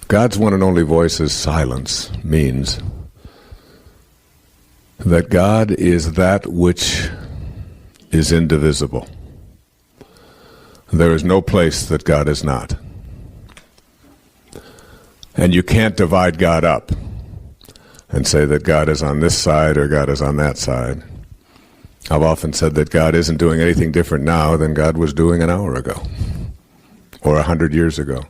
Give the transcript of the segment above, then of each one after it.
God's one and only voice is silence means that God is that which is indivisible. There is no place that God is not. And you can't divide God up and say that God is on this side or God is on that side. I've often said that God isn't doing anything different now than God was doing an hour ago or 100 years ago.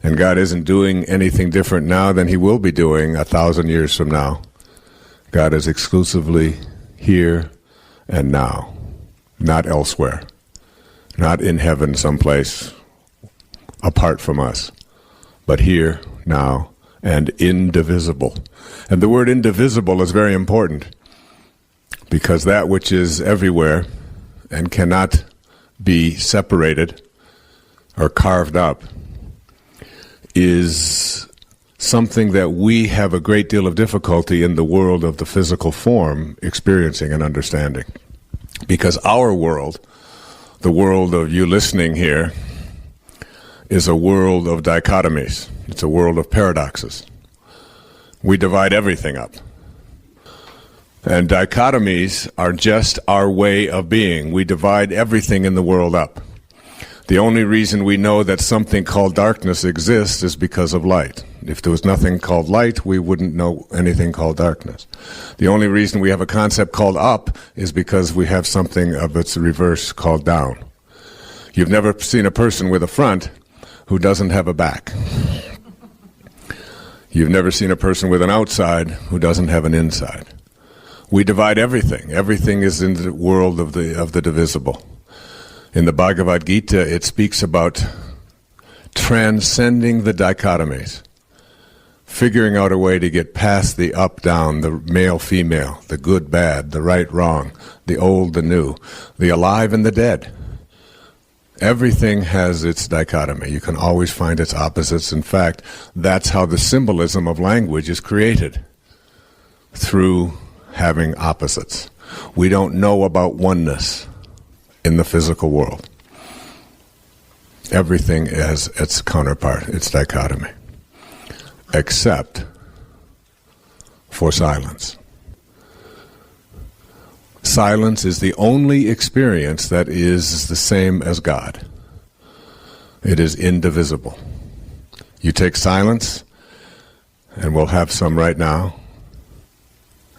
And God isn't doing anything different now than he will be doing 1,000 years from now. God is exclusively here and now, not elsewhere, not in heaven someplace apart from us, but here, now, and indivisible. And the word indivisible is very important, because that which is everywhere and cannot be separated or carved up is something that we have a great deal of difficulty in the world of the physical form experiencing and understanding. Because our world, the world of you listening here, is a world of dichotomies. It's a world of paradoxes. We divide everything up. And dichotomies are just our way of being. We divide everything in the world up. The only reason we know that something called darkness exists is because of light. If there was nothing called light, we wouldn't know anything called darkness. The only reason we have a concept called up is because we have something of its reverse called down. You've never seen a person with a front who doesn't have a back. You've never seen a person with an outside who doesn't have an inside. We divide everything. Everything is in the world of the divisible. In the Bhagavad Gita, it speaks about transcending the dichotomies, figuring out a way to get past the up-down, the male-female, the good-bad, the right-wrong, the old, the new, the alive and the dead. Everything has its dichotomy. You can always find its opposites. In fact, that's how the symbolism of language is created, through having opposites. We don't know about oneness in the physical world. Everything has its counterpart, its dichotomy, except for silence. Silence is the only experience that is the same as God. It is indivisible. You take silence, and we'll have some right now,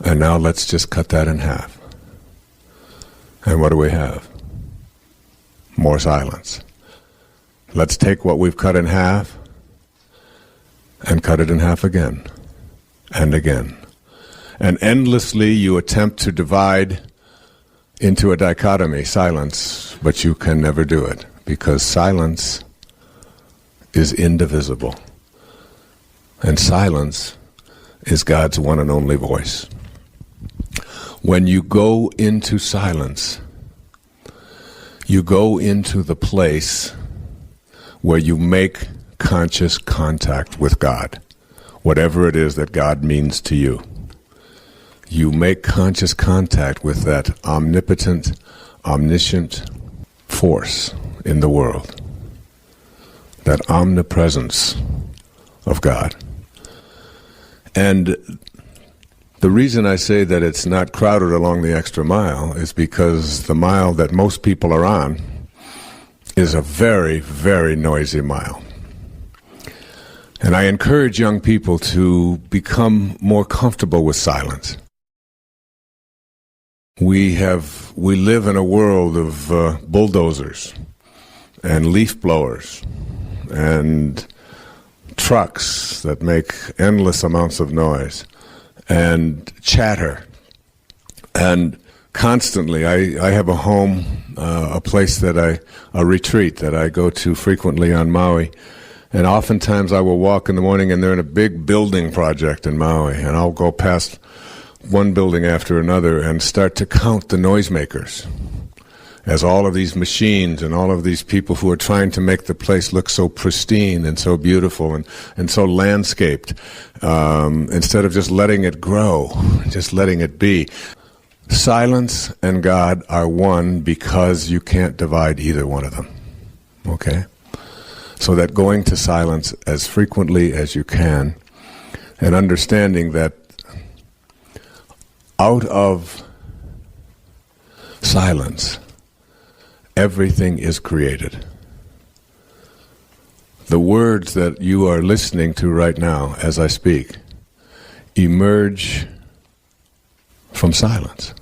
and now let's just cut that in half. And what do we have? More silence. Let's take what we've cut in half and cut it in half again and again. And endlessly you attempt to divide into a dichotomy, silence, but you can never do it, because silence is indivisible. And silence is God's one and only voice. When you go into silence, you go into the place where you make conscious contact with God, whatever it is that God means to you. You make conscious contact with that omnipotent, omniscient force in the world, that omnipresence of God. And the reason I say that it's not crowded along the extra mile is because the mile that most people are on is a very, very noisy mile. And I encourage young people to become more comfortable with silence. We live in a world of bulldozers and leaf blowers and trucks that make endless amounts of noise and chatter. And constantly, I have a home, a place a retreat that I go to frequently on Maui. And oftentimes I will walk in the morning and they're in a big building project in Maui. And I'll go past one building after another and start to count the noisemakers, as all of these machines and all of these people who are trying to make the place look so pristine and so beautiful and so landscaped, instead of just letting it grow, just letting it be. Silence and God are one because you can't divide either one of them. Okay? So that going to silence as frequently as you can, and understanding that out of silence, everything is created. The words that you are listening to right now as I speak emerge from silence.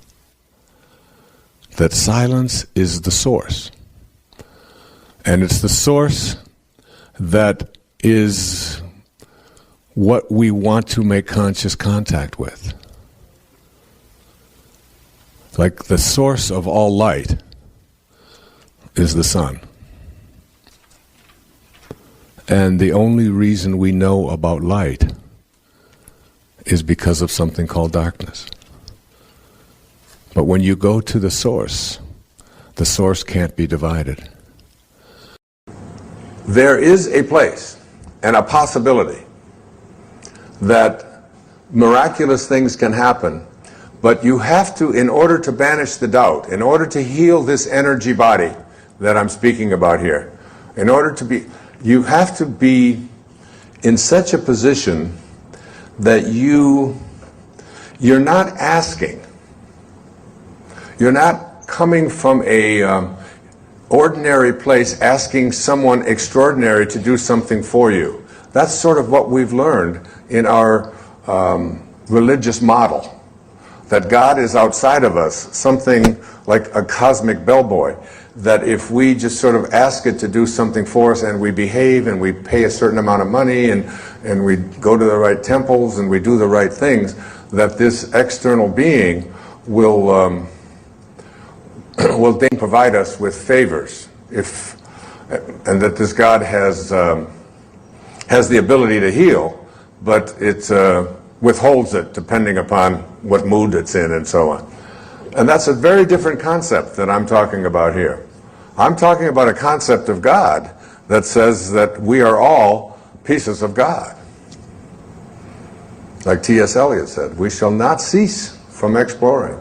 That silence is the source. And it's the source that is what we want to make conscious contact with. Like the source of all light is the sun. And the only reason we know about light is because of something called darkness. But when you go to the source can't be divided. There is a place and a possibility that miraculous things can happen, but you have to, in order to banish the doubt, in order to heal this energy body that I'm speaking about here, you have to be in such a position that you're not asking. You're not coming from a ordinary place asking someone extraordinary to do something for you. That's sort of what we've learned in our religious model, that God is outside of us, something like a cosmic bellboy, that if we just sort of ask it to do something for us and we behave and we pay a certain amount of money and we go to the right temples and we do the right things, that this external being will then provide us with favors, and that this God has the ability to heal, but it withholds it depending upon what mood it's in and so on. And that's a very different concept that I'm talking about here. I'm talking about a concept of God that says that we are all pieces of God. Like T.S. Eliot said, we shall not cease from exploring.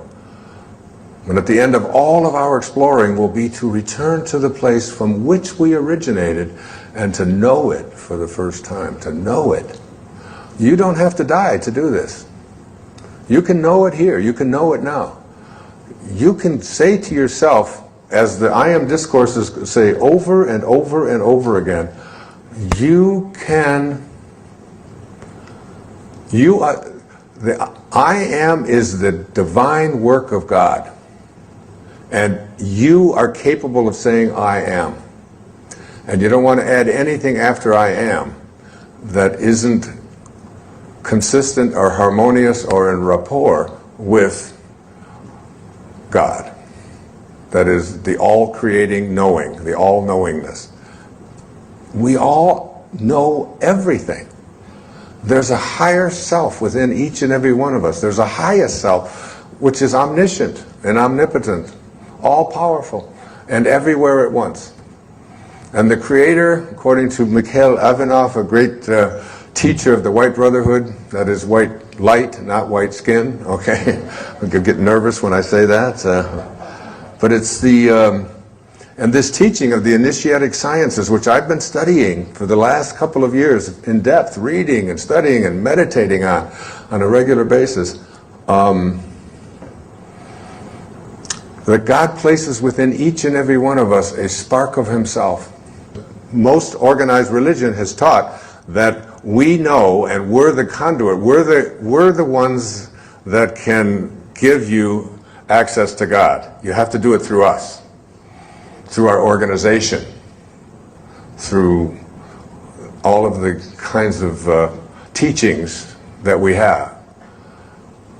And at the end of all of our exploring will be to return to the place from which we originated and to know it for the first time, to know it. You don't have to die to do this. You can know it here. You can know it now. You can say to yourself, as the I Am discourses say over and over and over again, the I Am is the divine work of God. And you are capable of saying I am. And you don't want to add anything after I am that isn't consistent or harmonious or in rapport with God. That is the all-creating knowing, the all-knowingness. We all know everything. There's a higher self within each and every one of us. There's a highest self which is omniscient and omnipotent, all-powerful, and everywhere at once. And the Creator, according to Mikhail Ivanov, a great teacher of the White Brotherhood, that is white light, not white skin, okay? I could get nervous when I say that. But it's and this teaching of the initiatic sciences, which I've been studying for the last couple of years in depth, reading and studying and meditating on a regular basis, that God places within each and every one of us a spark of Himself. Most organized religion has taught that we know and we're the conduit, we're the ones that can give you access to God. You have to do it through us, through our organization, through all of the kinds of teachings that we have.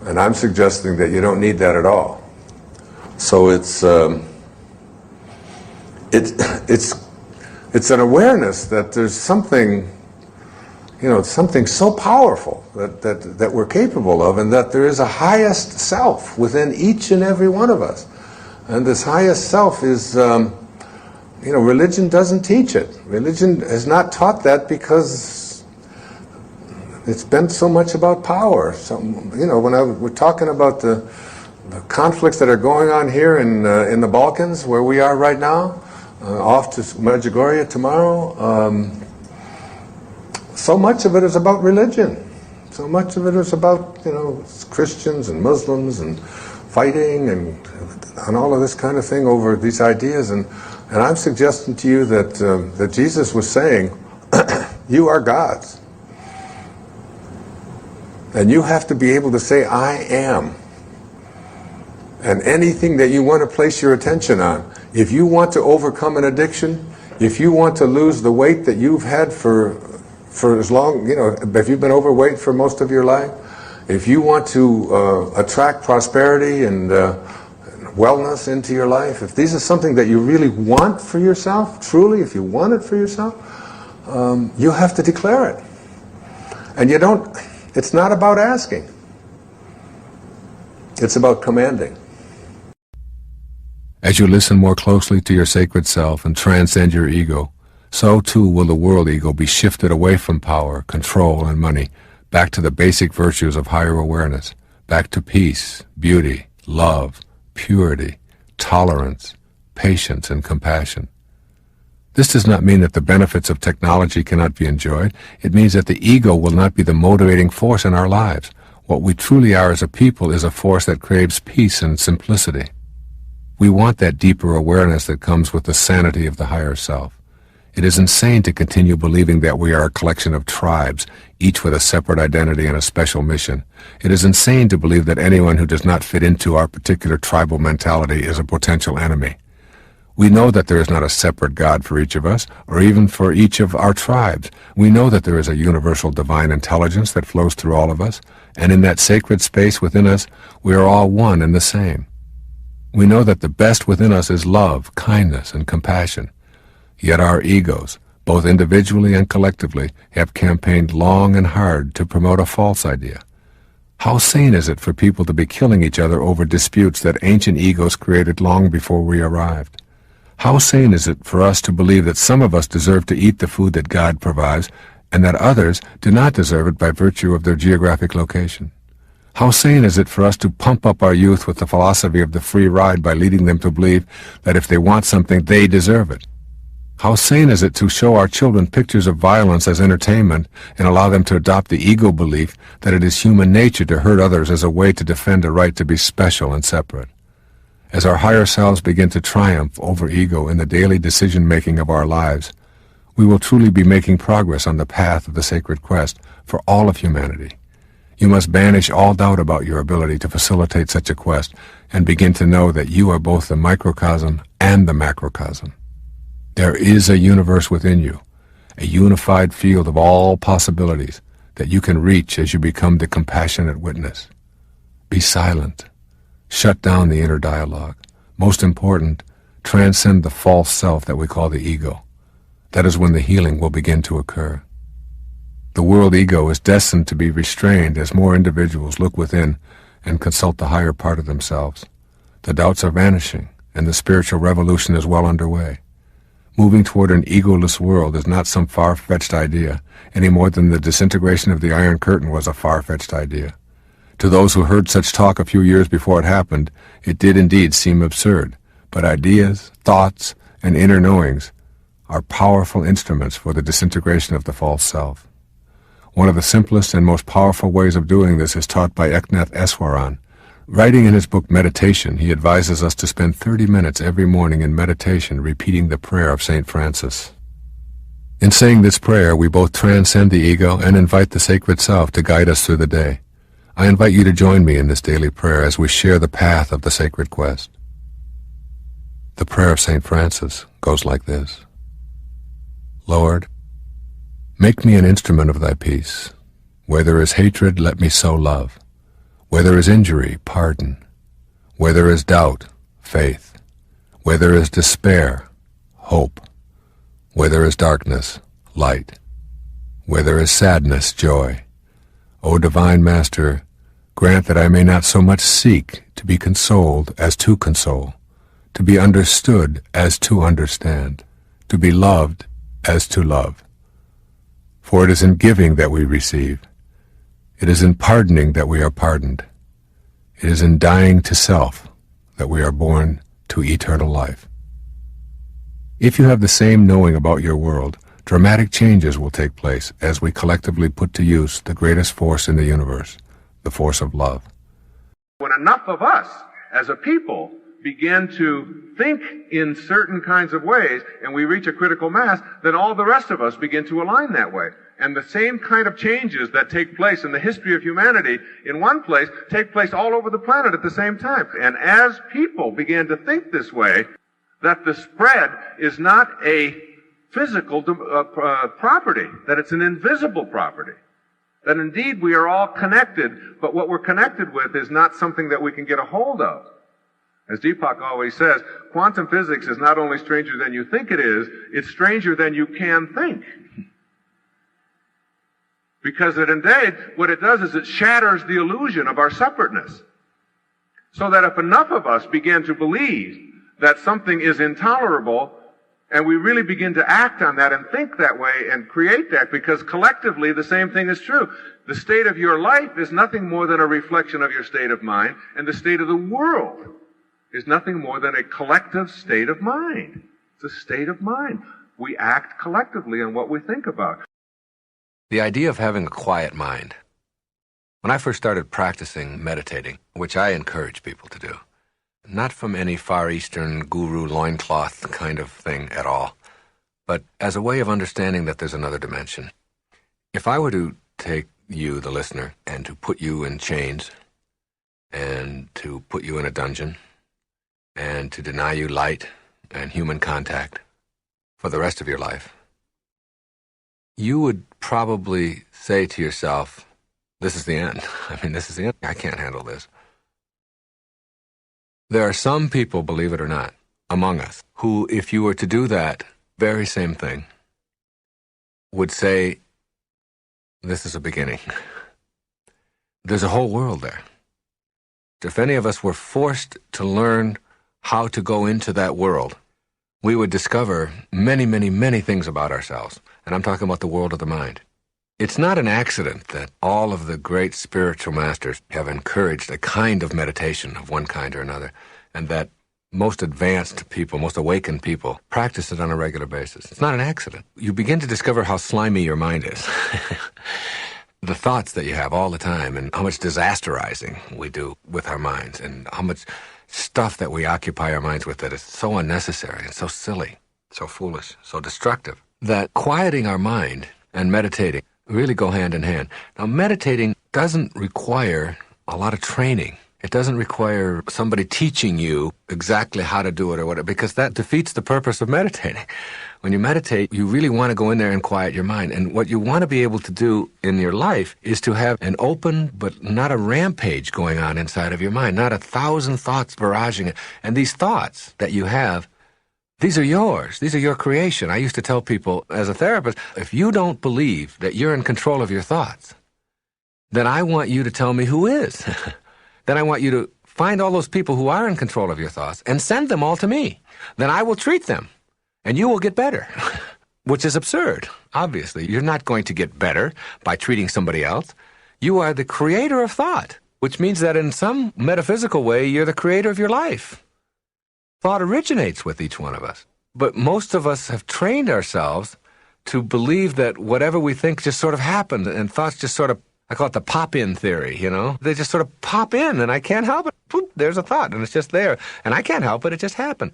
And I'm suggesting that you don't need that at all. So it's an awareness that there's something, something so powerful that we're capable of, and that there is a highest self within each and every one of us. And this highest self is, religion doesn't teach it. Religion has not taught that because it's been so much about power. So, when we're talking about the conflicts that are going on here in the Balkans, where we are right now, off to Medjugorje tomorrow. So much of it is about religion. So much of it is about, Christians and Muslims and fighting and all of this kind of thing over these ideas. And I'm suggesting to you that Jesus was saying, you are God's. And you have to be able to say, I am. And anything that you want to place your attention on, if you want to overcome an addiction, if you want to lose the weight that you've had for as long, if you've been overweight for most of your life, if you want to attract prosperity and wellness into your life, if these are something that you really want for yourself, truly, if you want it for yourself, you have to declare it. And it's not about asking. It's about commanding. As you listen more closely to your sacred self and transcend your ego, so too will the world ego be shifted away from power, control, and money, back to the basic virtues of higher awareness, back to peace, beauty, love, purity, tolerance, patience, and compassion. This does not mean that the benefits of technology cannot be enjoyed. It means that the ego will not be the motivating force in our lives. What we truly are as a people is a force that craves peace and simplicity. We want that deeper awareness that comes with the sanity of the higher self. It is insane to continue believing that we are a collection of tribes, each with a separate identity and a special mission. It is insane to believe that anyone who does not fit into our particular tribal mentality is a potential enemy. We know that there is not a separate God for each of us, or even for each of our tribes. We know that there is a universal divine intelligence that flows through all of us, and in that sacred space within us, we are all one and the same. We know that the best within us is love, kindness, and compassion. Yet our egos, both individually and collectively, have campaigned long and hard to promote a false idea. How sane is it for people to be killing each other over disputes that ancient egos created long before we arrived? How sane is it for us to believe that some of us deserve to eat the food that God provides, and that others do not deserve it by virtue of their geographic location? How sane is it for us to pump up our youth with the philosophy of the free ride by leading them to believe that if they want something, they deserve it? How sane is it to show our children pictures of violence as entertainment and allow them to adopt the ego belief that it is human nature to hurt others as a way to defend a right to be special and separate? As our higher selves begin to triumph over ego in the daily decision-making of our lives, we will truly be making progress on the path of the sacred quest for all of humanity. You must banish all doubt about your ability to facilitate such a quest and begin to know that you are both the microcosm and the macrocosm. There is a universe within you, a unified field of all possibilities that you can reach as you become the compassionate witness. Be silent. Shut down the inner dialogue. Most important, transcend the false self that we call the ego. That is when the healing will begin to occur. The world ego is destined to be restrained as more individuals look within and consult the higher part of themselves. The doubts are vanishing, and the spiritual revolution is well underway. Moving toward an egoless world is not some far-fetched idea, any more than the disintegration of the Iron Curtain was a far-fetched idea. To those who heard such talk a few years before it happened, it did indeed seem absurd, but ideas, thoughts, and inner knowings are powerful instruments for the disintegration of the false self. One of the simplest and most powerful ways of doing this is taught by Eknath Eswaran. Writing in his book Meditation, he advises us to spend 30 minutes every morning in meditation repeating the prayer of St. Francis. In saying this prayer, we both transcend the ego and invite the sacred self to guide us through the day. I invite you to join me in this daily prayer as we share the path of the sacred quest. The prayer of St. Francis goes like this. Lord, make me an instrument of thy peace. Where there is hatred, let me sow love. Where there is injury, pardon. Where there is doubt, faith. Where there is despair, hope. Where there is darkness, light. Where there is sadness, joy. O Divine Master, grant that I may not so much seek to be consoled as to console, to be understood as to understand, to be loved as to love. For it is in giving that we receive. It is in pardoning that we are pardoned. It is in dying to self that we are born to eternal life. If you have the same knowing about your world, dramatic changes will take place as we collectively put to use the greatest force in the universe, the force of love. When enough of us as a people begin to think in certain kinds of ways and we reach a critical mass, then all the rest of us begin to align that way. And the same kind of changes that take place in the history of humanity in one place take place all over the planet at the same time. And as people begin to think this way, that the spread is not a physical property, that it's an invisible property. That indeed we are all connected, but what we're connected with is not something that we can get a hold of. As Deepak always says, quantum physics is not only stranger than you think it is, it's stranger than you can think. Because indeed, what it does is it shatters the illusion of our separateness. So that if enough of us begin to believe that something is intolerable, and we really begin to act on that and think that way and create that, because collectively the same thing is true. The state of your life is nothing more than a reflection of your state of mind, and the state of the world is nothing more than a collective state of mind. It's a state of mind. We act collectively on what we think about. The idea of having a quiet mind. When I first started practicing meditating, which I encourage people to do, not from any Far Eastern guru loincloth kind of thing at all, but as a way of understanding that there's another dimension. If I were to take you, the listener, and to put you in chains, and to put you in a dungeon, and to deny you light and human contact for the rest of your life, you would probably say to yourself, this is the end. This is the end. I can't handle this. There are some people, believe it or not, among us, who, if you were to do that very same thing, would say, this is a beginning. There's a whole world there. If any of us were forced to learn how to go into that world, we would discover many, many, many things about ourselves. And I'm talking about the world of the mind. It's not an accident that all of the great spiritual masters have encouraged a kind of meditation of one kind or another, and that most advanced people, most awakened people, practice it on a regular basis. It's not an accident. You begin to discover how slimy your mind is. The thoughts that you have all the time, and how much disasterizing we do with our minds, and how much stuff that we occupy our minds with that is so unnecessary and so silly, so foolish, so destructive, that quieting our mind and meditating really go hand in hand. Now, meditating doesn't require a lot of training. It doesn't require somebody teaching you exactly how to do it or whatever, because that defeats the purpose of meditating. When you meditate, you really want to go in there and quiet your mind. And what you want to be able to do in your life is to have an open, but not a rampage going on inside of your mind, not 1,000 thoughts barraging it. And these thoughts that you have, these are yours. These are your creation. I used to tell people as a therapist, if you don't believe that you're in control of your thoughts, then I want you to tell me who is. Then I want you to find all those people who are in control of your thoughts and send them all to me. Then I will treat them, and you will get better, which is absurd. Obviously, you're not going to get better by treating somebody else. You are the creator of thought, which means that in some metaphysical way, you're the creator of your life. Thought originates with each one of us. But most of us have trained ourselves to believe that whatever we think just sort of happened, and thoughts just sort of, I call it the pop-in theory, you know? They just sort of pop in, and I can't help it. Boop, there's a thought, and it's just there. And I can't help it, it just happened.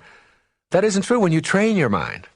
That isn't true when you train your mind.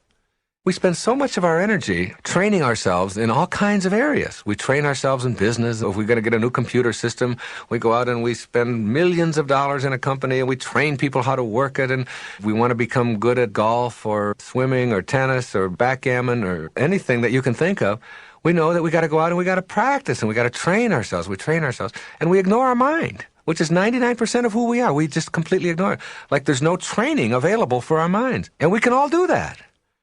We spend so much of our energy training ourselves in all kinds of areas. We train ourselves in business. If we're going to get a new computer system, we go out and we spend millions of dollars in a company, and we train people how to work it. And we want to become good at golf or swimming or tennis or backgammon or anything that you can think of. We know that we got to go out and we got to practice and we got to train ourselves. We train ourselves, and we ignore our mind, which is 99% of who we are. We just completely ignore it. Like there's no training available for our minds. And we can all do that.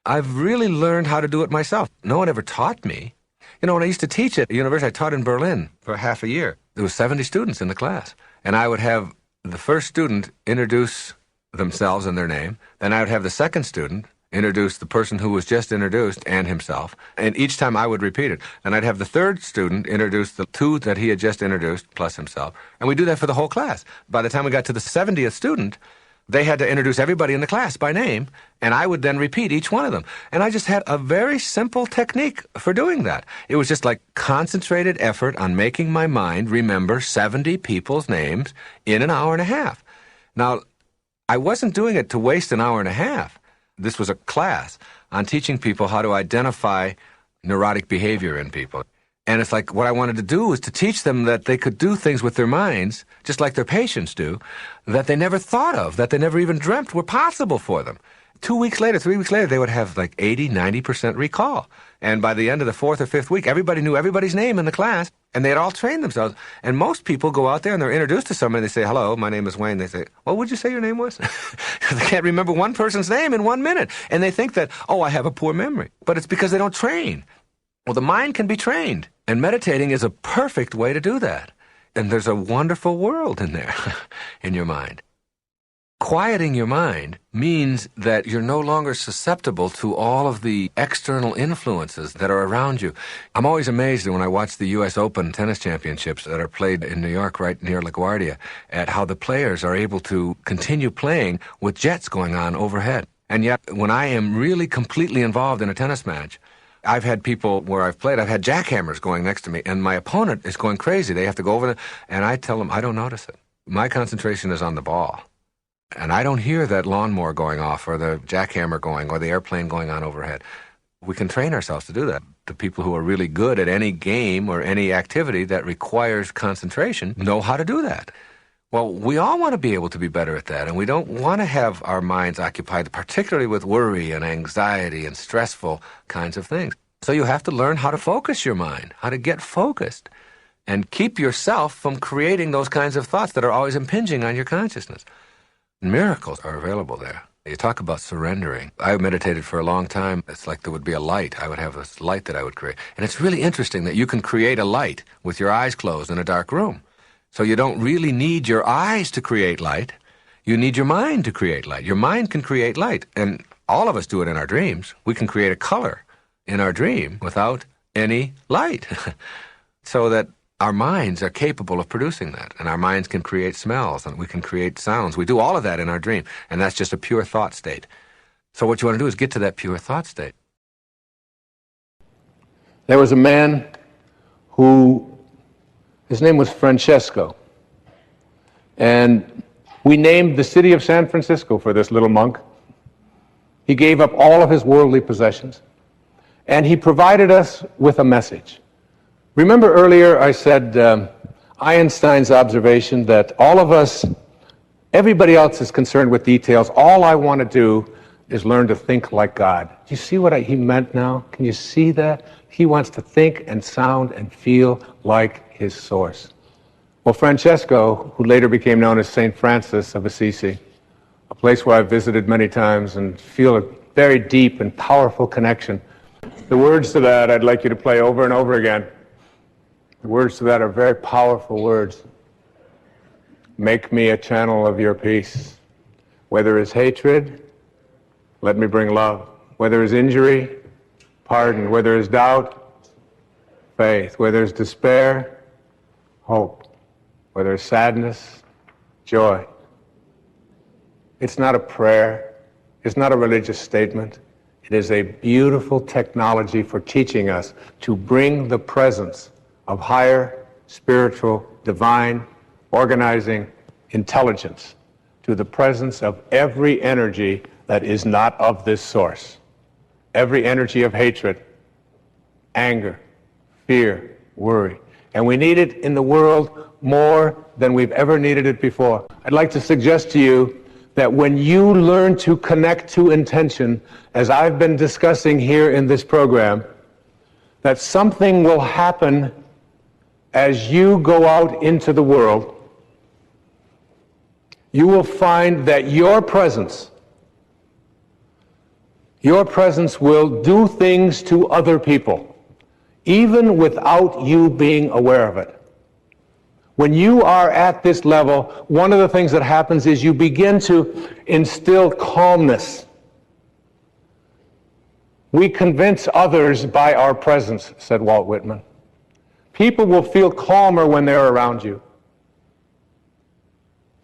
I've really learned how to do it myself. No one ever taught me. You know, when I used to teach at university, I taught in Berlin for half a year. There was 70 students in the class. And I would have the first student introduce themselves and their name. Then I would have the second student introduce the person who was just introduced and himself. And each time I would repeat it. And I'd have the third student introduce the two that he had just introduced plus himself. And we do that for the whole class. By the time we got to the 70th student, They had to introduce everybody in the class by name, and I would then repeat each one of them. And I just had a very simple technique for doing that. It was just like concentrated effort on making my mind remember 70 people's names in an hour and a half. Now, I wasn't doing it to waste an hour and a half. This was a class on teaching people how to identify neurotic behavior in people. And it's like what I wanted to do was to teach them that they could do things with their minds, just like their patients do, that they never thought of, that they never even dreamt were possible for them. 2 weeks later, 3 weeks later, they would have like 80, 90% recall. And by the end of the 4th or 5th week, everybody knew everybody's name in the class, and they had all trained themselves. And most people go out there and they're introduced to somebody, they say, hello, my name is Wayne. They say, what would you say your name was? They can't remember one person's name in 1 minute. And they think that, oh, I have a poor memory. But it's because they don't train. Well, the mind can be trained, and meditating is a perfect way to do that. And there's a wonderful world in there, in your mind. Quieting your mind means that you're no longer susceptible to all of the external influences that are around you. I'm always amazed when I watch the U.S. Open tennis championships that are played in New York, right near LaGuardia, at how the players are able to continue playing with jets going on overhead. And yet, when I am really completely involved in a tennis match, I've had people where I've played, I've had jackhammers going next to me, and my opponent is going crazy. They have to go over there, and I tell them, I don't notice it. My concentration is on the ball. And I don't hear that lawnmower going off, or the jackhammer going, or the airplane going on overhead. We can train ourselves to do that. The people who are really good at any game or any activity that requires concentration know how to do that. Well, we all want to be able to be better at that, and we don't want to have our minds occupied, particularly with worry and anxiety and stressful kinds of things. So you have to learn how to focus your mind, how to get focused, and keep yourself from creating those kinds of thoughts that are always impinging on your consciousness. Miracles are available there. You talk about surrendering. I meditated for a long time. It's like there would be a light. I would have this light that I would create. And it's really interesting that you can create a light with your eyes closed in a dark room. So you don't really need your eyes to create light. You need your mind to create light. Your mind can create light. And all of us do it in our dreams. We can create a color in our dream without any light. So that our minds are capable of producing that. And our minds can create smells, and we can create sounds. We do all of that in our dream. And that's just a pure thought state. So what you want to do is get to that pure thought state. There was a man who, his name was Francesco, and we named the city of San Francisco for this little monk. He gave up all of his worldly possessions, and he provided us with a message. Remember earlier I said Einstein's observation that all of us, everybody else is concerned with details. All I want to do is learn to think like God. Do you see what he meant now? Can you see that? He wants to think and sound and feel like his source. Well, Francesco, who later became known as St. Francis of Assisi, a place where I've visited many times and feel a very deep and powerful connection. The words to that I'd like you to play over and over again. The words to that are very powerful words. Make me a channel of your peace. Where there is hatred, let me bring love. Where there is injury, pardon. Where there is doubt, faith. Where there is despair, hope. Where there is sadness, joy. It's not a prayer. It's not a religious statement. It is a beautiful technology for teaching us to bring the presence of higher, spiritual, divine, organizing intelligence to the presence of every energy that is not of this source. Every energy of hatred, anger, fear, worry. And we need it in the world more than we've ever needed it before. I'd like to suggest to you that when you learn to connect to intention, as I've been discussing here in this program, that something will happen as you go out into the world. You will find that your presence will do things to other people, even without you being aware of it. When you are at this level, one of the things that happens is you begin to instill calmness. We convince others by our presence, said Walt Whitman. People will feel calmer when they're around you.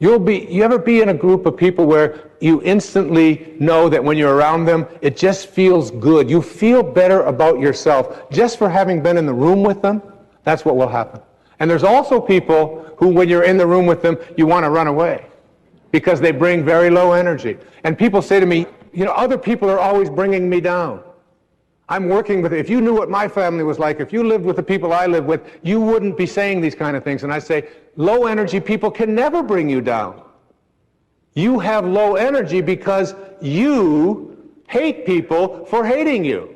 You ever be in a group of people where you instantly know that when you're around them, it just feels good. You feel better about yourself just for having been in the room with them? That's what will happen. And there's also people who, when you're in the room with them, you want to run away because they bring very low energy. And people say to me, you know, other people are always bringing me down. I'm working with, if you knew what my family was like, if you lived with the people I live with, you wouldn't be saying these kind of things. And I say, low energy people can never bring you down. You have low energy because you hate people for hating you.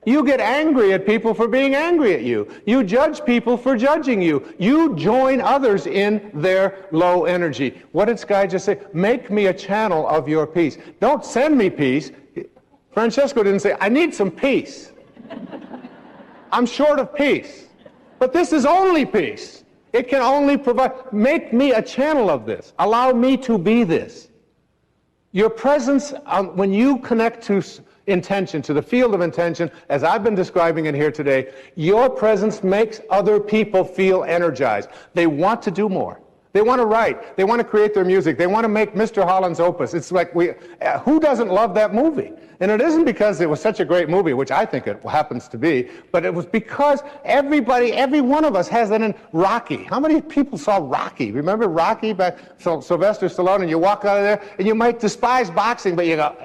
You get angry at people for being angry at you. You judge people for judging you. You join others in their low energy. What did Sky just say? Make me a channel of your peace. Don't send me peace. Francesco didn't say, I need some peace. I'm short of peace. But this is only peace. It can only provide. Make me a channel of this. Allow me to be this. Your presence, when you connect to intention, to the field of intention, as I've been describing it here today, your presence makes other people feel energized. They want to do more. They want to write. They want to create their music. They want to make Mr. Holland's Opus. It's like, who doesn't love that movie? And it isn't because it was such a great movie, which I think it happens to be, but it was because everybody, every one of us has that in Rocky. How many people saw Rocky? Remember Rocky by Sylvester Stallone? And you walk out of there, and you might despise boxing, but you go,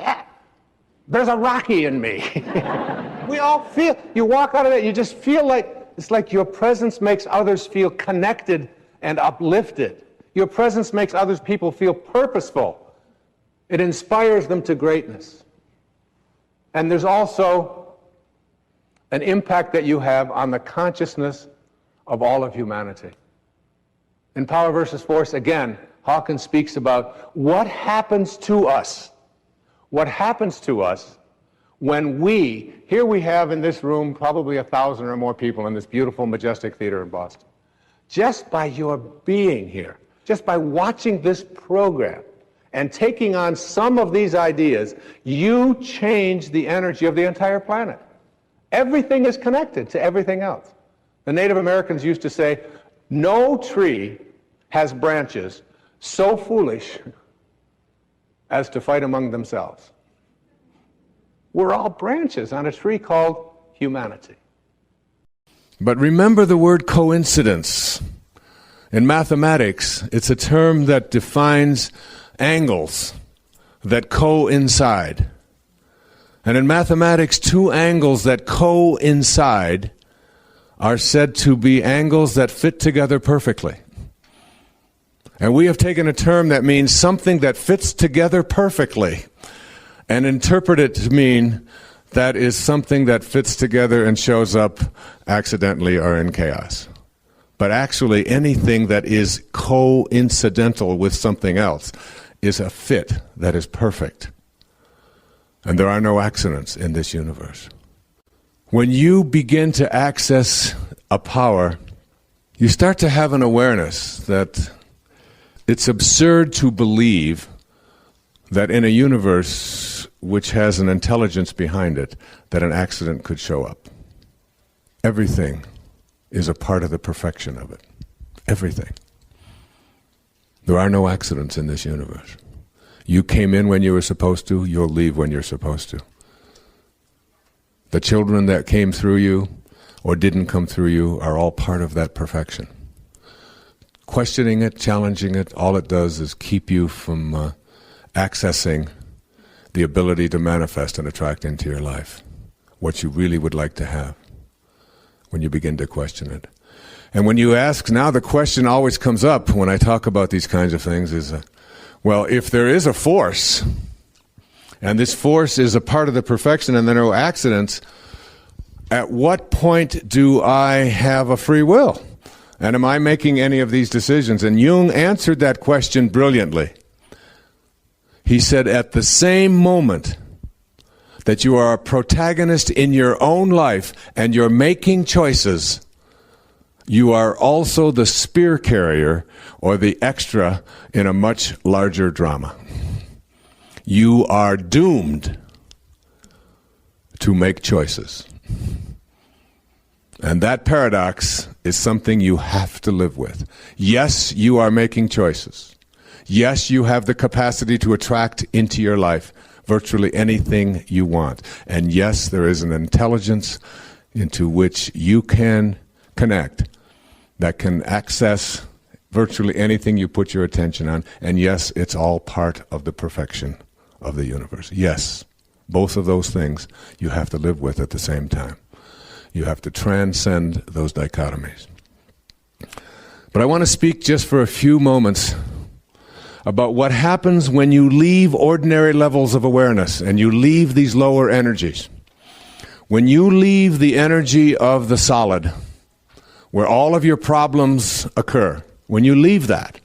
there's a Rocky in me. We all feel, you walk out of there, you just feel like, it's like your presence makes others feel connected and uplifted. Your presence makes others people feel purposeful. It inspires them to greatness. And there's also an impact that you have on the consciousness of all of humanity. In Power versus Force, again, Hawkins speaks about what happens to us. What happens to us when here we have in this room probably 1,000 or more people in this beautiful, majestic theater in Boston. Just by your being here, just by watching this program and taking on some of these ideas, you change the energy of the entire planet. Everything is connected to everything else. The Native Americans used to say, no tree has branches so foolish as to fight among themselves. We're all branches on a tree called humanity. But remember the word coincidence. In mathematics, it's a term that defines angles that coincide. And in mathematics, two angles that coincide are said to be angles that fit together perfectly. And we have taken a term that means something that fits together perfectly and interpret it to mean that is something that fits together and shows up accidentally or in chaos. But actually, anything that is coincidental with something else is a fit that is perfect. And there are no accidents in this universe. When you begin to access a power, you start to have an awareness that it's absurd to believe that in a universe which has an intelligence behind it, that an accident could show up. Everything is a part of the perfection of it. Everything. There are no accidents in this universe. You came in when you were supposed to, you'll leave when you're supposed to. The children that came through you or didn't come through you are all part of that perfection. Questioning it, challenging it, all it does is keep you from accessing the ability to manifest and attract into your life what you really would like to have when you begin to question it. And when you ask, now the question always comes up when I talk about these kinds of things is, well, if there is a force, and this force is a part of the perfection and there are no accidents, at what point do I have a free will? And am I making any of these decisions? And Jung answered that question brilliantly. He said, at the same moment that you are a protagonist in your own life and you're making choices, you are also the spear carrier or the extra in a much larger drama. You are doomed to make choices. And that paradox is something you have to live with. Yes, you are making choices. Yes, you have the capacity to attract into your life virtually anything you want. And yes, there is an intelligence into which you can connect that can access virtually anything you put your attention on. And yes, it's all part of the perfection of the universe. Yes, both of those things you have to live with at the same time. You have to transcend those dichotomies. But I want to speak just for a few moments about what happens when you leave ordinary levels of awareness and you leave these lower energies. When you leave the energy of the solid, where all of your problems occur, when you leave that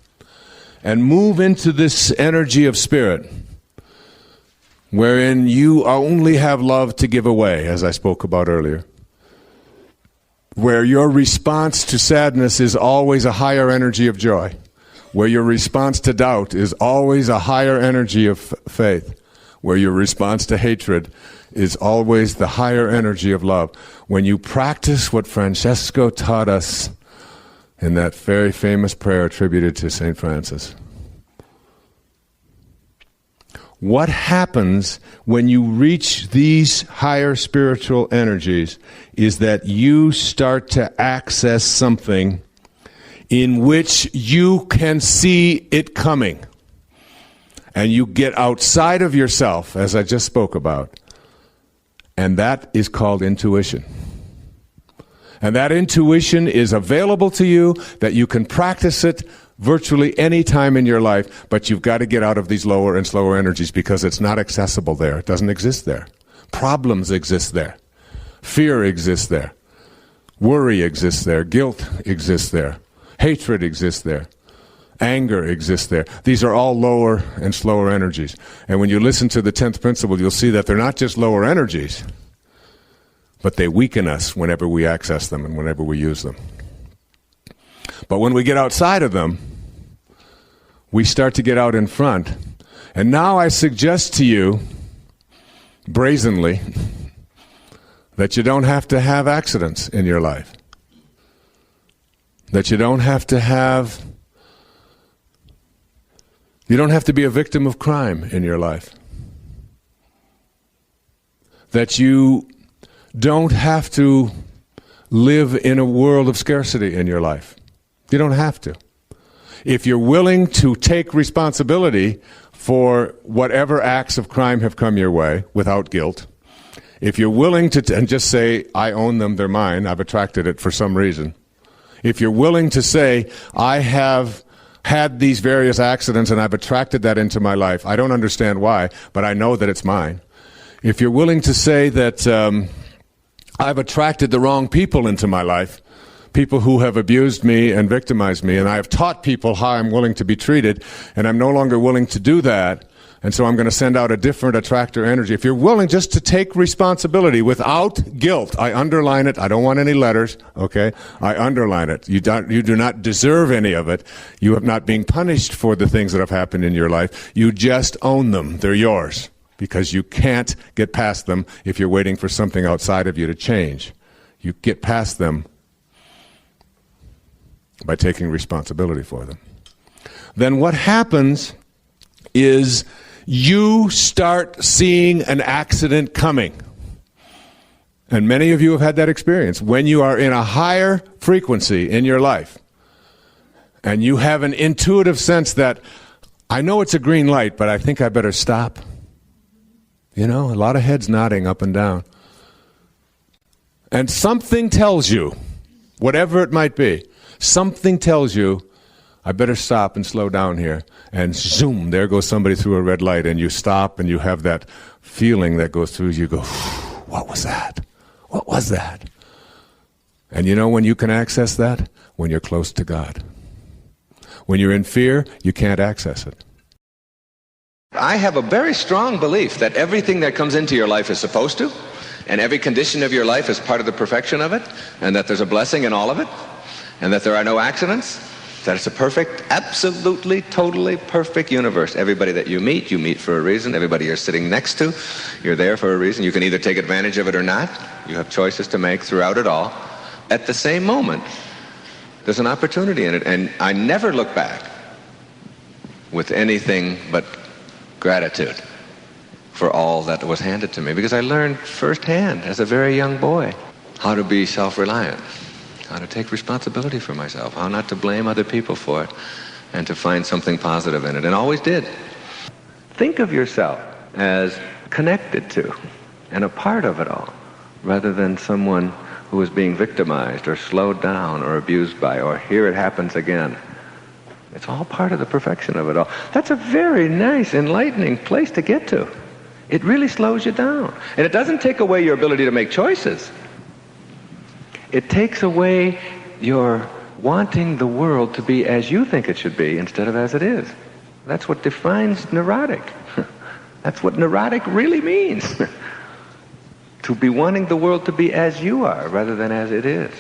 and move into this energy of spirit, wherein you only have love to give away, as I spoke about earlier, where your response to sadness is always a higher energy of joy, where your response to doubt is always a higher energy of faith, where your response to hatred is always the higher energy of love. When you practice what Francesco taught us in that very famous prayer attributed to St. Francis, what happens when you reach these higher spiritual energies is that you start to access something in which you can see it coming. And you get outside of yourself, as I just spoke about. And that is called intuition. And that intuition is available to you, that you can practice it virtually any time in your life, but you've got to get out of these lower and slower energies because it's not accessible there. It doesn't exist there. Problems exist there. Fear exists there. Worry exists there. Guilt exists there. Hatred exists there. Anger exists there. These are all lower and slower energies. And when you listen to the 10th principle, you'll see that they're not just lower energies, but they weaken us whenever we access them and whenever we use them. But when we get outside of them, we start to get out in front. And now I suggest to you, brazenly, that you don't have to have accidents in your life. That you don't have to be a victim of crime in your life. That you don't have to live in a world of scarcity in your life. You don't have to. If you're willing to take responsibility for whatever acts of crime have come your way without guilt, if you're willing to, and just say, I own them, they're mine, I've attracted it for some reason. If you're willing to say, I have had these various accidents and I've attracted that into my life, I don't understand why, but I know that it's mine. If you're willing to say that I've attracted the wrong people into my life, people who have abused me and victimized me, and I have taught people how I'm willing to be treated, and I'm no longer willing to do that, and so I'm going to send out a different attractor energy. If you're willing just to take responsibility without guilt, I underline it, I don't want any letters, okay? I underline it. You do not deserve any of it. You have not been punished for the things that have happened in your life. You just own them. They're yours. Because you can't get past them if you're waiting for something outside of you to change. You get past them by taking responsibility for them. Then what happens is you start seeing an accident coming. And many of you have had that experience. When you are in a higher frequency in your life, and you have an intuitive sense that, I know it's a green light, but I think I better stop. You know, a lot of heads nodding up and down. And something tells you, whatever it might be, something tells you, I better stop and slow down here. And zoom, there goes somebody through a red light, and you stop and you have that feeling that goes through you. Go, what was that? What was that? And you know when you can access that? When you're close to God. When you're in fear, you can't access it. I have a very strong belief that everything that comes into your life is supposed to, and every condition of your life is part of the perfection of it, and that there's a blessing in all of it, and that there are no accidents, that it's a perfect, absolutely, totally perfect universe. Everybody that you meet for a reason. Everybody you're sitting next to, you're there for a reason. You can either take advantage of it or not. You have choices to make throughout it all. At the same moment, there's an opportunity in it, and I never look back. with anything but gratitude for all that was handed to me, because I learned firsthand as a very young boy how to be self-reliant, how to take responsibility for myself, how not to blame other people for it, and to find something positive in it, and always did. Think of yourself as connected to and a part of it all, rather than someone who is being victimized or slowed down or abused by, or here it happens again. It's all part of the perfection of it all. That's a very nice, enlightening place to get to. It really slows you down. And it doesn't take away your ability to make choices. It takes away your wanting the world to be as you think it should be instead of as it is. That's what defines neurotic. That's what neurotic really means. To be wanting the world to be as you are rather than as it is.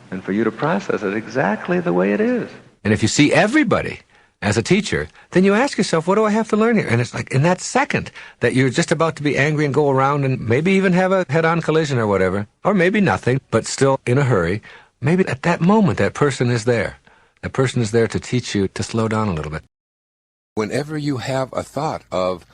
And for you to process it exactly the way it is. And if you see everybody as a teacher, then you ask yourself, what do I have to learn here? And it's like in that second that you're just about to be angry and go around and maybe even have a head-on collision or whatever, or maybe nothing, but still in a hurry, maybe at that moment that person is there. That person is there to teach you to slow down a little bit. Whenever you have a thought of,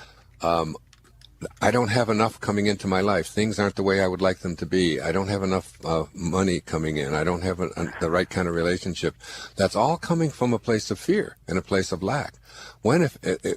I don't have enough coming into my life, things aren't the way I would like them to be, I don't have enough money coming in, I don't have the right kind of relationship, that's all coming from a place of fear and a place of lack. When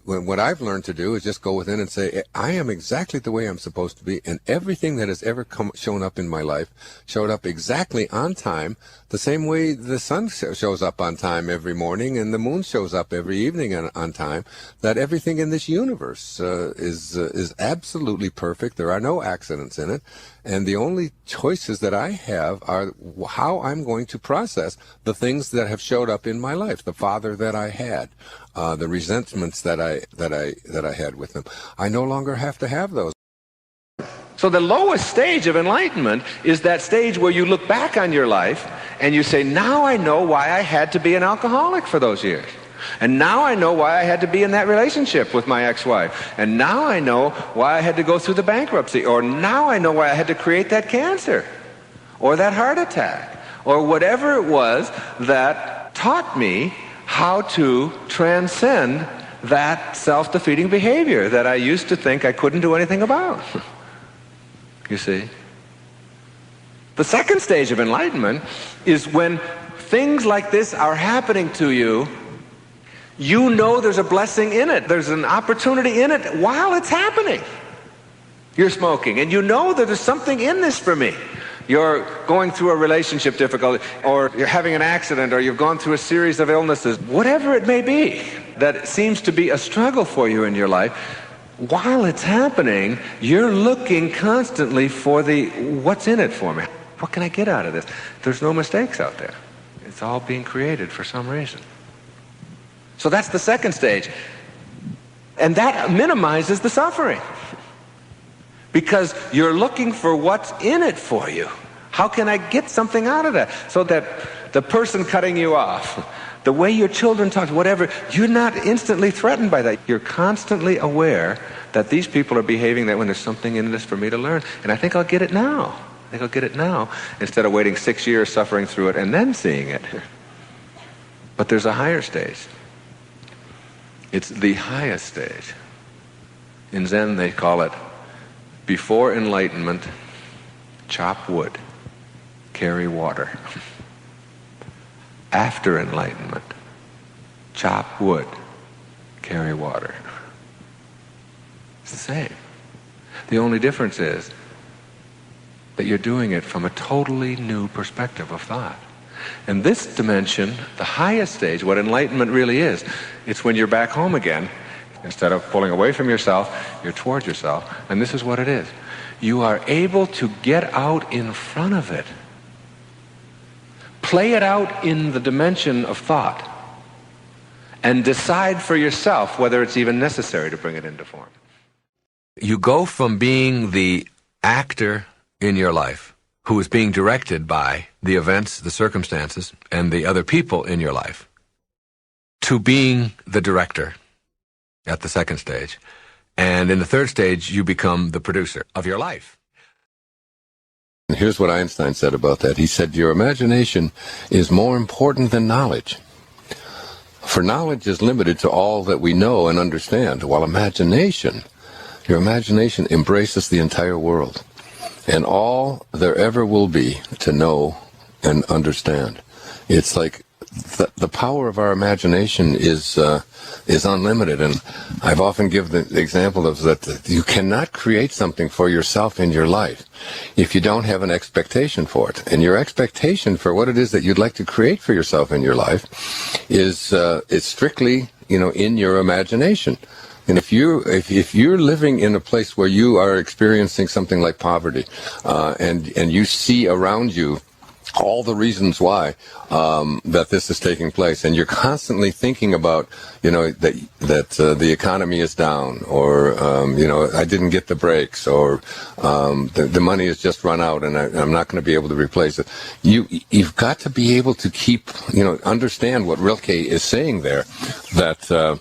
what I've learned to do is just go within and say, I am exactly the way I'm supposed to be, and everything that has ever shown up in my life showed up exactly on time, the same way the sun shows up on time every morning and the moon shows up every evening on time, that everything in this universe is absolutely perfect. There are no accidents in it, and the only choices that I have are how I'm going to process the things that have showed up in my life, the father that I had, the resentments that I had with them. I no longer have to have those. So the lowest stage of enlightenment is that stage where you look back on your life and you say, now I know why I had to be an alcoholic for those years. And now I know why I had to be in that relationship with my ex-wife. And now I know why I had to go through the bankruptcy. Or now I know why I had to create that cancer. Or that heart attack. Or whatever it was that taught me how to transcend that self-defeating behavior that I used to think I couldn't do anything about. You see? The second stage of enlightenment is when things like this are happening to you. You know there's a blessing in it. There's an opportunity in it while it's happening. You're smoking, and you know that there's something in this for me. You're going through a relationship difficulty, or you're having an accident, or you've gone through a series of illnesses, whatever it may be that seems to be a struggle for you in your life. While it's happening, you're looking constantly for what's in it for me? What can I get out of this? There's no mistakes out there. It's all being created for some reason. So that's the second stage. And that minimizes the suffering. Because you're looking for what's in it for you. How can I get something out of that? So that the person cutting you off, the way your children talk, whatever, you're not instantly threatened by that. You're constantly aware that these people are behaving that when there's something in this for me to learn. And I think I'll get it now. I think I'll get it now, instead of waiting 6 years suffering through it and then seeing it. But there's a higher stage. It's the highest stage. In Zen they call it, before enlightenment, chop wood, carry water. After enlightenment, chop wood, carry water. It's the same. The only difference is that you're doing it from a totally new perspective of thought. And this dimension, the highest stage, what enlightenment really is, it's when you're back home again. Instead of pulling away from yourself, you're toward yourself. And this is what it is. You are able to get out in front of it. Play it out in the dimension of thought. And decide for yourself whether it's even necessary to bring it into form. You go from being the actor in your life, who is being directed by the events, the circumstances, and the other people in your life, to being the director at the second stage. And in the third stage, you become the producer of your life. And here's what Einstein said about that. He said, your imagination is more important than knowledge. For knowledge is limited to all that we know and understand, while your imagination embraces the entire world and all there ever will be to know and understand. It's like the power of our imagination is unlimited, and I've often given the example of that you cannot create something for yourself in your life if you don't have an expectation for it. And your expectation for what it is that you'd like to create for yourself in your life is strictly, in your imagination. And if you're living in a place where you are experiencing something like poverty, and you see around you all the reasons why that this is taking place, and you're constantly thinking about, that the economy is down, or I didn't get the breaks, or the money has just run out, and I'm not going to be able to replace it. You've got to be able to keep, understand what Rilke is saying there, that.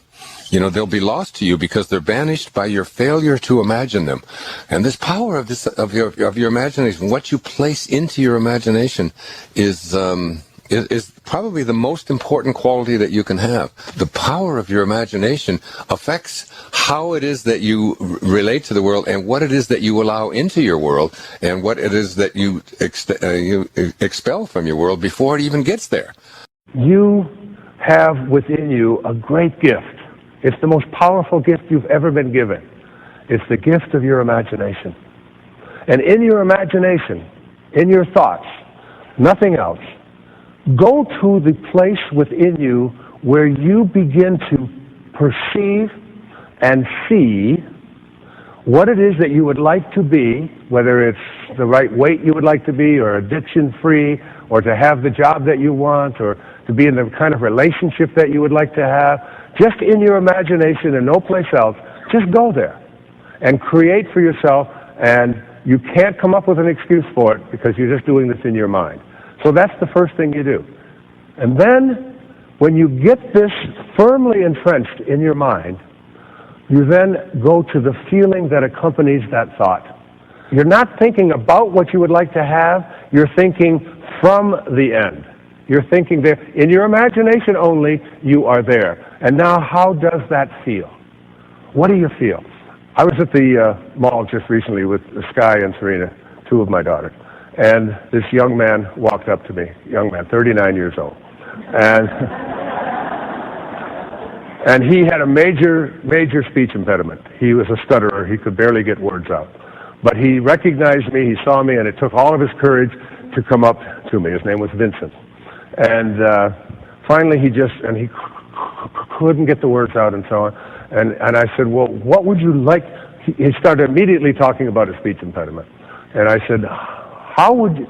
They'll be lost to you because they're banished by your failure to imagine them. And this power of your imagination, what you place into your imagination, is probably the most important quality that you can have. The power of your imagination affects how it is that you relate to the world, and what it is that you allow into your world, and what it is that you expel from your world before it even gets there. You have within you a great gift. It's the most powerful gift you've ever been given. It's the gift of your imagination. And in your imagination, in your thoughts, nothing else, go to the place within you where you begin to perceive and see what it is that you would like to be, whether it's the right weight you would like to be, or addiction-free, or to have the job that you want, or to be in the kind of relationship that you would like to have. Just in your imagination and no place else, just go there and create for yourself, and you can't come up with an excuse for it because you're just doing this in your mind. So that's the first thing you do. And then, when you get this firmly entrenched in your mind, you then go to the feeling that accompanies that thought. You're not thinking about what you would like to have, you're thinking from the end. You're thinking there. In your imagination only, you are there. And now, how does that feel? What do you feel? I was at the mall just recently with Sky and Serena, two of my daughters. And this young man walked up to me, young man, 39 years old. And he had a major speech impediment. He was a stutterer. He could barely get words out. But he recognized me, he saw me, and it took all of his courage to come up to me. His name was Vincent. And finally he couldn't get the words out and so on. And I said, well, what would you like? He started immediately talking about his speech impediment. And I said, how would you,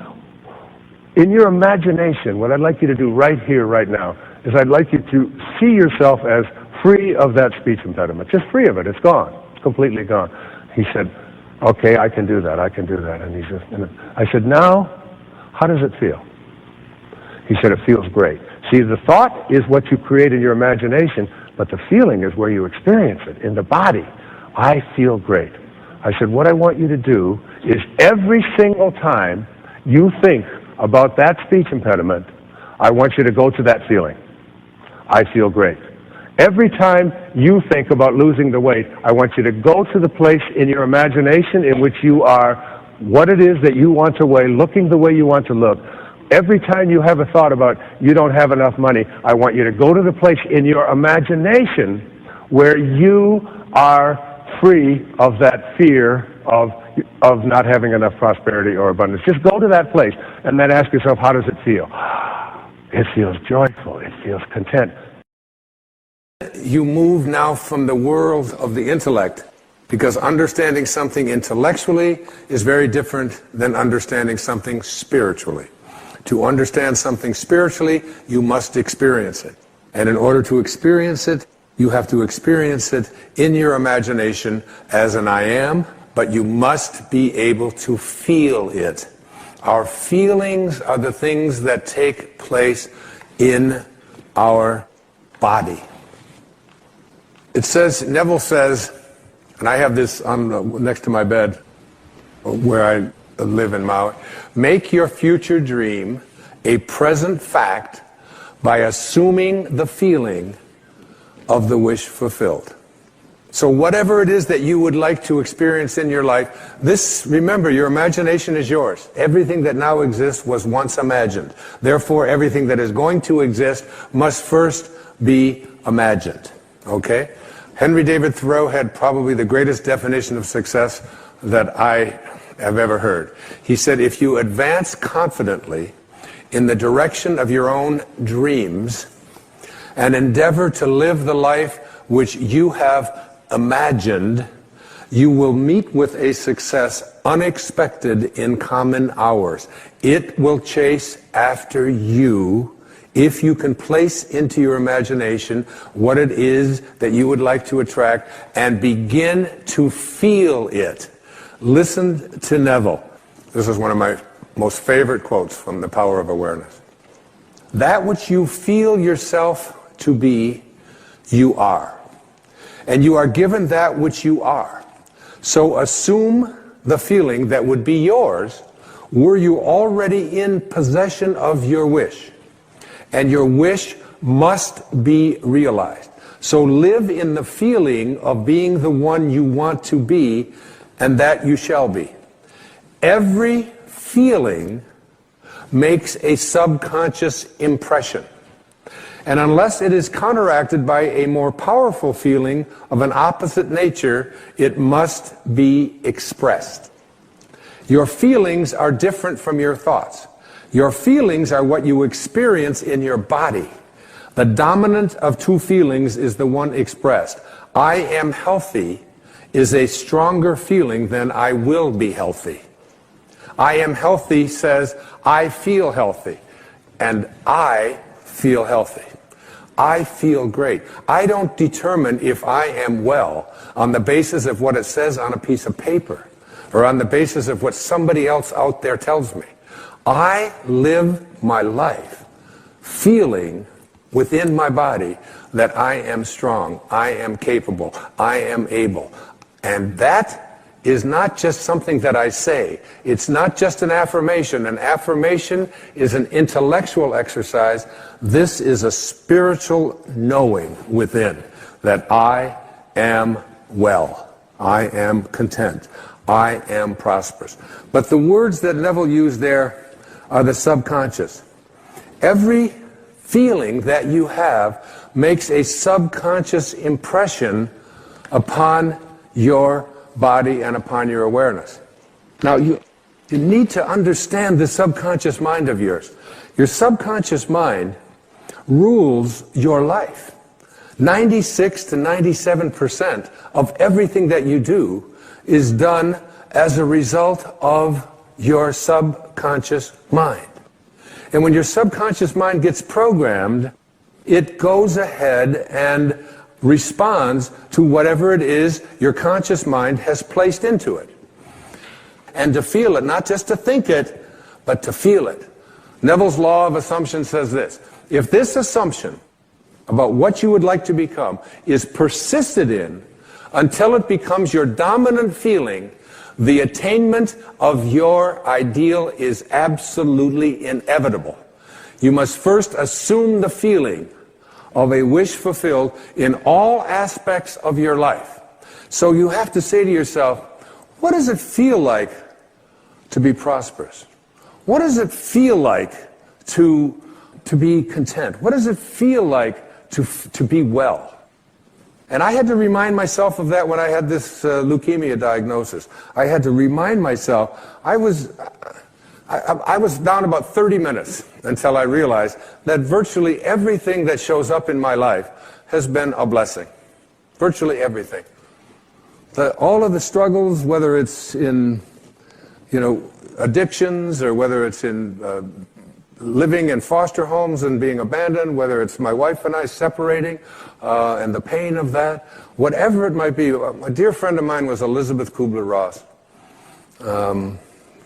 in your imagination, what I'd like you to do right here, right now, is I'd like you to see yourself as free of that speech impediment. Just free of it. It's gone. It's completely gone. He said, okay, I can do that. And I said, now, how does it feel? He said, it feels great. See, the thought is what you create in your imagination, but the feeling is where you experience it, in the body. I feel great. I said, what I want you to do is every single time you think about that speech impediment, I want you to go to that feeling. I feel great. Every time you think about losing the weight, I want you to go to the place in your imagination in which you are what it is that you want to weigh, looking the way you want to look. Every time you have a thought about you don't have enough money, I want you to go to the place in your imagination where you are free of that fear of not having enough prosperity or abundance. Just go to that place and then ask yourself, how does it feel? It feels joyful. It feels content. You move now from the world of the intellect, because understanding something intellectually is very different than understanding something spiritually. To understand something spiritually, you must experience it. And in order to experience it, you have to experience it in your imagination as an I am, but you must be able to feel it. Our feelings are the things that take place in our body. It says, Neville says, and I have this on next to my bed where I live in Maui, make your future dream a present fact by assuming the feeling of the wish fulfilled. So whatever it is that you would like to experience in your life, remember, your imagination is yours. Everything that now exists was once imagined. Therefore, everything that is going to exist must first be imagined. Okay? Henry David Thoreau had probably the greatest definition of success that I have ever heard. He said, if you advance confidently in the direction of your own dreams and endeavor to live the life which you have imagined, you will meet with a success unexpected in common hours. It will chase after you if you can place into your imagination what it is that you would like to attract and begin to feel it. Listen to Neville. This is one of my most favorite quotes from The Power of Awareness. That which you feel yourself to be, you are. And you are given that which you are. So assume the feeling that would be yours were you already in possession of your wish. And your wish must be realized. So live in the feeling of being the one you want to be, and that you shall be. Every feeling makes a subconscious impression. And unless it is counteracted by a more powerful feeling of an opposite nature, it must be expressed. Your feelings are different from your thoughts. Your feelings are what you experience in your body. The dominant of two feelings is the one expressed. I am healthy is a stronger feeling than I will be healthy. I am healthy says I feel healthy, and I feel healthy. I feel great. I don't determine if I am well on the basis of what it says on a piece of paper or on the basis of what somebody else out there tells me. I live my life feeling within my body that I am strong, I am capable, I am able. And that is not just something that I say. It's not just an affirmation. An affirmation is an intellectual exercise. This is a spiritual knowing within that I am well. I am content. I am prosperous. But the words that Neville used there are the subconscious. Every feeling that you have makes a subconscious impression upon your body and upon your awareness. Now, you need to understand the subconscious mind of yours. Your subconscious mind rules your life. 96 to 97% of everything that you do is done as a result of your subconscious mind. And when your subconscious mind gets programmed, it goes ahead and responds to whatever it is your conscious mind has placed into it. And to feel it, not just to think it, but to feel it. Neville's law of assumption says this: if this assumption about what you would like to become is persisted in until it becomes your dominant feeling, the attainment of your ideal is absolutely inevitable. You must first assume the feeling of a wish fulfilled in all aspects of your life. So you have to say to yourself, what does it feel like to be prosperous? What does it feel like to be content? What does it feel like to be well? And I had to remind myself of that when I had this leukemia diagnosis. I had to remind myself, I was down about 30 minutes until I realized that virtually everything that shows up in my life has been a blessing. Virtually everything. All of the struggles, whether it's in, addictions, or whether it's in living in foster homes and being abandoned, whether it's my wife and I separating and the pain of that, whatever it might be. A dear friend of mine was Elizabeth Kubler-Ross.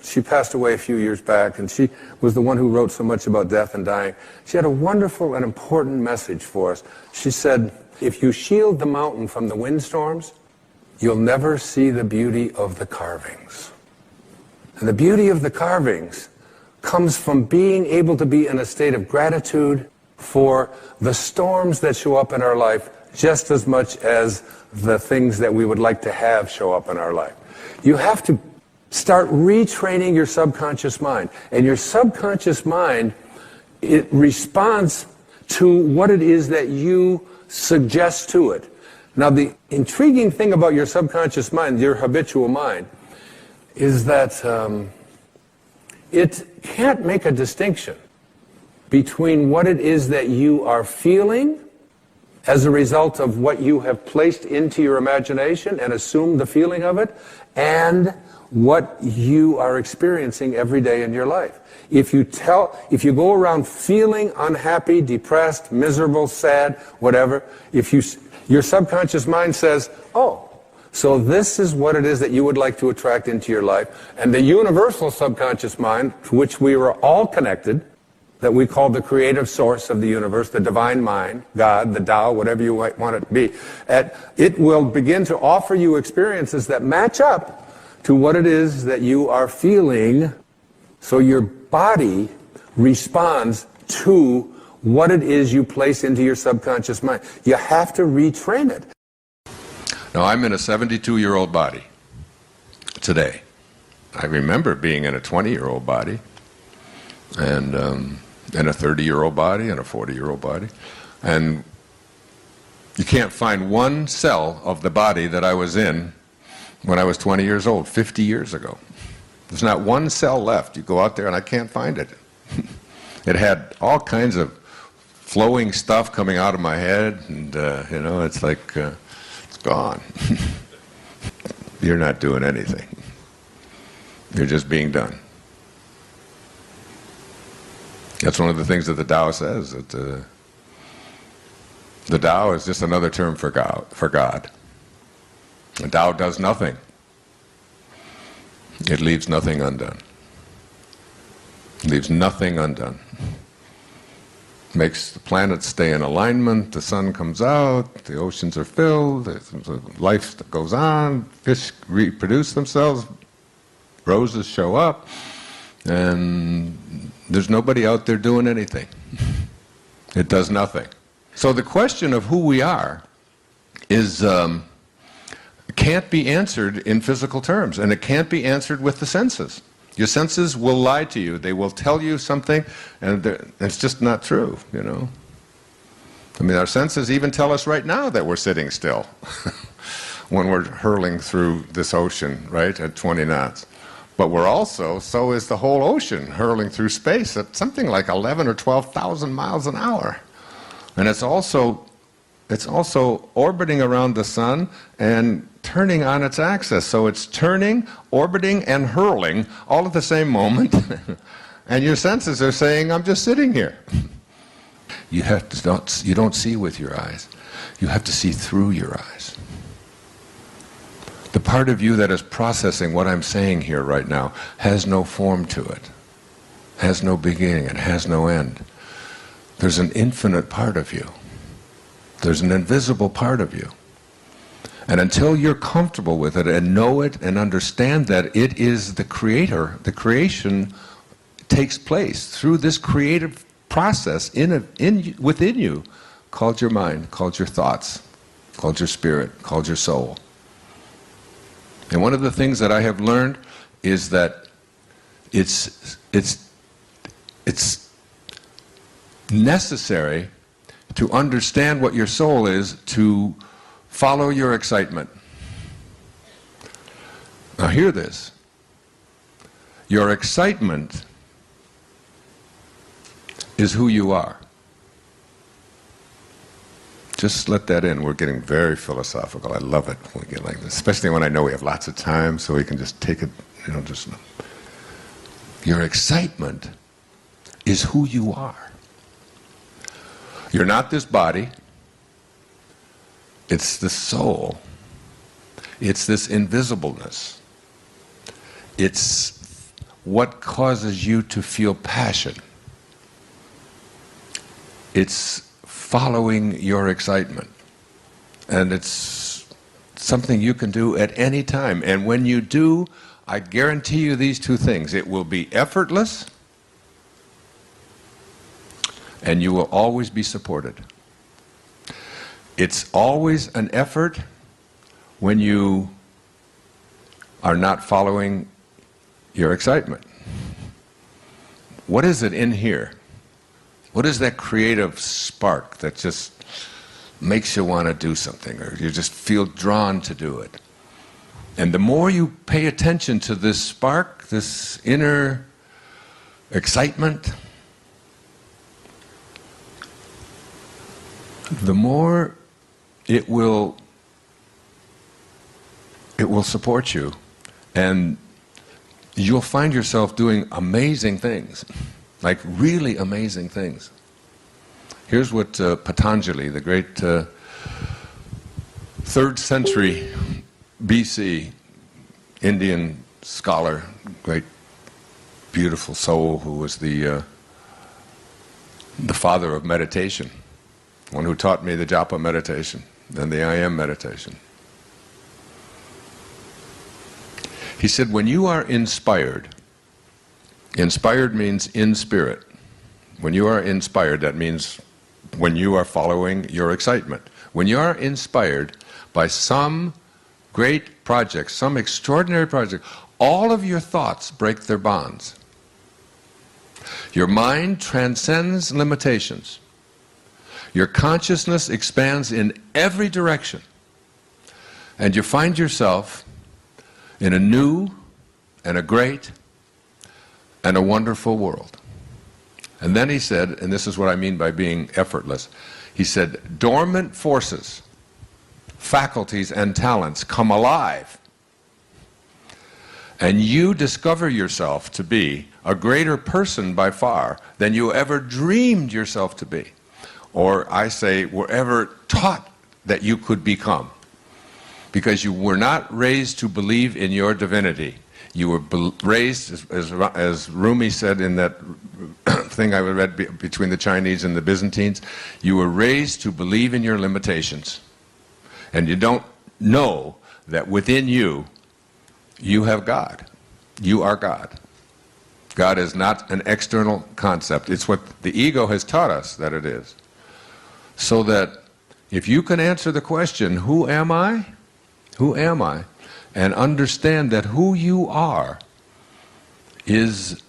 She passed away a few years back, and she was the one who wrote so much about death and dying. She had a wonderful and important message for us. She said, if you shield the mountain from the windstorms, you'll never see the beauty of the carvings. And the beauty of the carvings comes from being able to be in a state of gratitude for the storms that show up in our life just as much as the things that we would like to have show up in our life. You have to start retraining your subconscious mind. And your subconscious mind, it responds to what it is that you suggest to it. Now, the intriguing thing about your subconscious mind, your habitual mind, is that it can't make a distinction between what it is that you are feeling as a result of what you have placed into your imagination and assumed the feeling of it, and what you are experiencing every day in your life. If you go around feeling unhappy, depressed, miserable, sad, whatever, your subconscious mind says, oh, so this is what it is that you would like to attract into your life. And the universal subconscious mind, to which we are all connected, that we call the creative source of the universe, the divine mind, God, the Tao, whatever you might want it to be, it will begin to offer you experiences that match up to what it is that you are feeling, so your body responds to what it is you place into your subconscious mind. You have to retrain it. Now, I'm in a 72-year-old body today. I remember being in a 20-year-old body, and a 30-year-old body, and a 40-year-old body. And you can't find one cell of the body that I was in when I was 20 years old, 50 years ago. There's not one cell left. You go out there and I can't find it. It had all kinds of flowing stuff coming out of my head, and it's like, it's gone. You're not doing anything. You're just being done. That's one of the things that the Tao says, that the Tao is just another term for God. The Tao does nothing. It leaves nothing undone. It leaves nothing undone. Makes the planets stay in alignment, the sun comes out, the oceans are filled, the life that goes on, fish reproduce themselves, roses show up, and there's nobody out there doing anything. It does nothing. So the question of who we are is can't be answered in physical terms, and it can't be answered with the senses. Your senses will lie to you. They will tell you something, and it's just not true, I mean, our senses even tell us right now that we're sitting still when we're hurling through this ocean, right, at 20 knots. But so is the whole ocean hurling through space at something like 11 or 12,000 miles an hour. And it's also orbiting around the sun and turning on its axis. So it's turning, orbiting, and hurling all at the same moment. And your senses are saying, I'm just sitting here. You don't see with your eyes. You have to see through your eyes. The part of you that is processing what I'm saying here right now has no form to it, has no beginning, it has no end. There's an infinite part of you. There's an invisible part of you. And until you're comfortable with it and know it and understand that it is the creator, the creation takes place through this creative process within you, called your mind, called your thoughts, called your spirit, called your soul. And one of the things that I have learned is that it's necessary to understand what your soul is to follow your excitement. Now hear this. Your excitement is who you are. Just let that in. We're getting very philosophical. I love it when we get like this, especially when I know we have lots of time, so we can just take it, just... Your excitement is who you are. You're not this body. It's the soul. It's this invisibleness. It's what causes you to feel passion. It's following your excitement. And it's something you can do at any time. And when you do, I guarantee you these two things. It will be effortless, and you will always be supported. It's always an effort when you are not following your excitement. What is it in here? What is that creative spark that just makes you want to do something, or you just feel drawn to do it? And the more you pay attention to this spark, this inner excitement, the more it will support you, and you'll find yourself doing amazing things, like really amazing things. Here's what Patanjali, the great 3rd century BC Indian scholar, great beautiful soul, who was the father of meditation, one who taught me the japa meditation and the I am meditation. He said, when you are inspired, inspired means in spirit. When you are inspired, that means when you are following your excitement. When you are inspired by some great project, some extraordinary project, all of your thoughts break their bonds. Your mind transcends limitations. Your consciousness expands in every direction. And you find yourself in a new and a great and a wonderful world. And then he said, and this is what I mean by being effortless, he said, dormant forces, faculties and talents come alive, and you discover yourself to be a greater person by far than you ever dreamed yourself to be, or I say were ever taught that you could become, because you were not raised to believe in your divinity. You were raised, as Rumi said in that thing I read between the Chinese and the Byzantines, you were raised to believe in your limitations. And you don't know that within you, you have God. You are God. God is not an external concept. It's what the ego has taught us that it is. So that if you can answer the question, who am I? Who am I? And understand that who you are is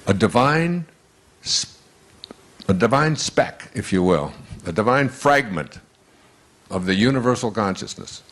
a divine speck, if you will, a divine fragment of the universal consciousness.